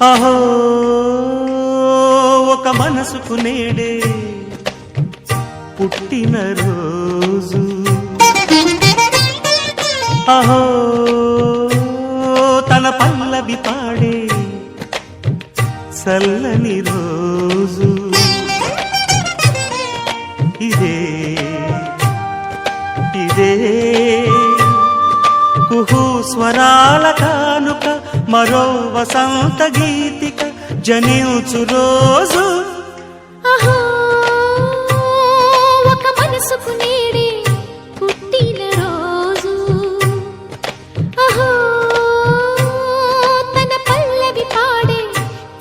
అహో ఒక మనసుకు నేడే పుట్టిన రోజు, అహో తన పల్లవి పాడే చల్లని రోజు, ఇదే ఇదే కుహు స్వరాల కానుక, మరో వసంత గీతిక జనించు రోజు. అహో ఒక మనసుకు నేడే పుట్టిన రోజు, అహో తన పల్లవి పాడే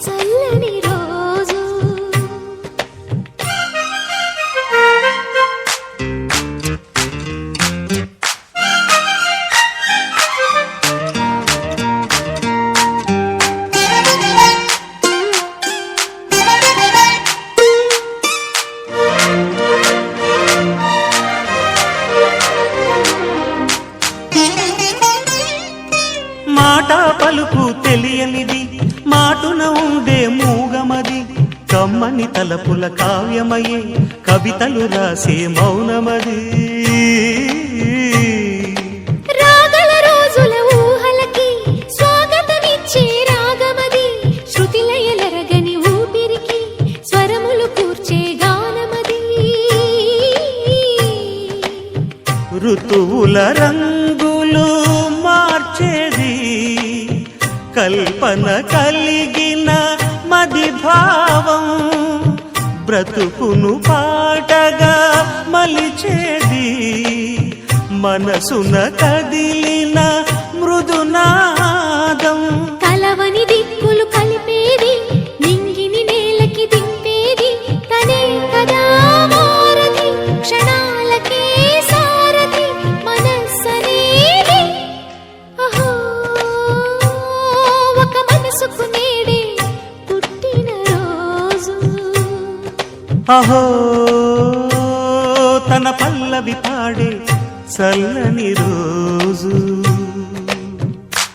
చల్లని రోజు. మాట పలుకు తెలియనిది, మాటున ఉండే మూగమది, కమ్మని తలపుల కావ్యమయే కవితలు రాసే మౌనమది. రాగల రోజుల ఊహలకి స్వాగతమిచ్చే రాగమది, శృతిలయలరగని ఊపిరికి స్వరములు కూర్చే గానమది. ఋతువుల రంగులు మార్చేది, కల్పన కలిగిన మది భావం, బ్రతుకును పాటగా మలిచేది, మనసున కదిలిన మృదునాదం. కలవని దిక్కులు కలిపేది, నింగిని నేలకి దింపేది, తనే కదా వారధి, క్షణాలకే సారథి మనస్సనేది. అహో ఒక మనసుకు నేడే పుట్టిన రోజు, అహో తన పల్లవి పాడే చల్లని రోజు.